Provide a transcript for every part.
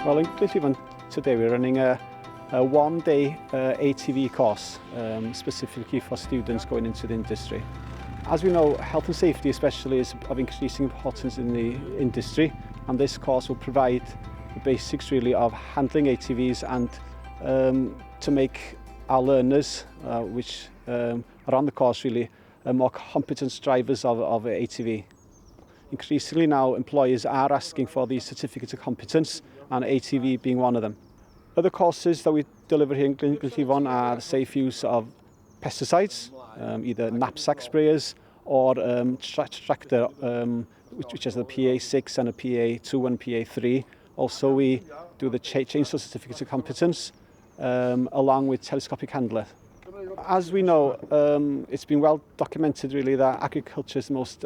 Well, in Glyndŵr today we're running a one-day ATV course specifically for students going into the industry. As we know, health and safety especially is of increasing importance in the industry, and this course will provide the basics really of handling ATVs and to make our learners, which are on the course really, more competent drivers of ATV. Increasingly now, employers are asking for these certificates of competence, and ATV being one of them. Other courses that we deliver here in Glyndŵr are the safe use of pesticides, either knapsack sprayers or tractor, which is the PA6 and a PA2 and PA3. Also, we do the chainsaw certificates of competence, along with telescopic handler. As we know, it's been well documented really that agriculture is the most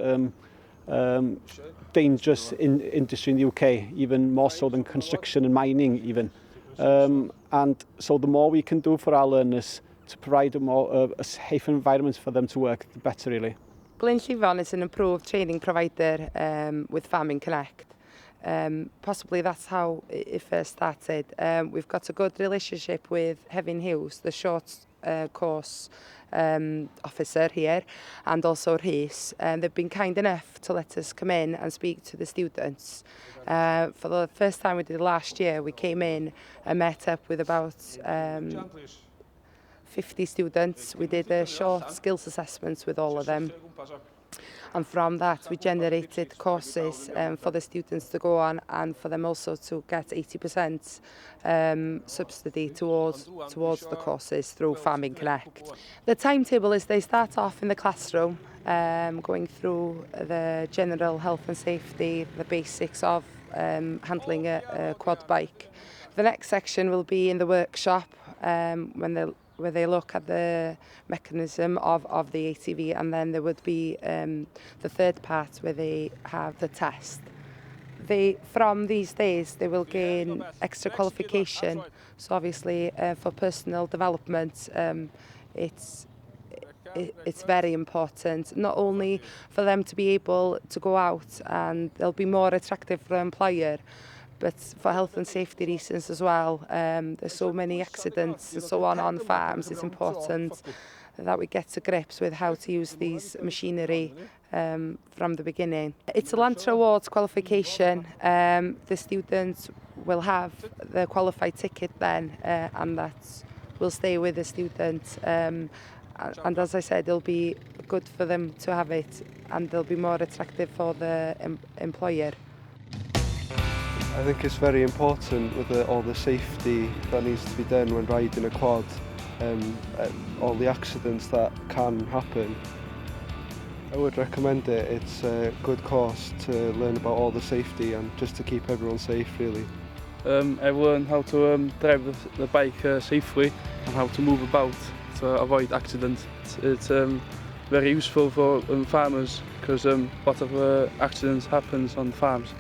dangerous industry in the UK, even more so than construction and mining even. And so the more we can do for our learners to provide a safe environment for them to work, the better really. Glyndŵr is an approved training provider with Farming Connect. Possibly that's how it first started. We've got a good relationship with Hefin Hughes, the short course officer here, and also Rhys. They've been kind enough to let us come in and speak to the students. For the first time we did last year, we came in and met up with about 50 students. We did a short skills assessments with all of them. And from that we generated courses for the students to go on, and for them also to get 80% subsidy towards the courses through Farming Connect. The timetable is they start off in the classroom, going through the general health and safety, the basics of handling a quad bike. The next section will be in the workshop where they look at the mechanism of the ATV, and then there would be the third part where they have the test. From these days they will gain extra qualification, so obviously for personal development it's very important, not only for them to be able to go out and they'll be more attractive for an employer, but for health and safety reasons as well. There's so many accidents and so on farms. It's important that we get to grips with how to use these machinery from the beginning. It's a Lantra Awards qualification. The students will have the qualified ticket then, and that will stay with the student. And as I said, it'll be good for them to have it, and they'll be more attractive for the employer. I think it's very important with all the safety that needs to be done when riding a quad, all the accidents that can happen. I would recommend it. It's a good course to learn about all the safety and just to keep everyone safe really. I've learned how to drive the bike safely and how to move about to avoid accidents. It's very useful for farmers because a lot of accidents happen on farms.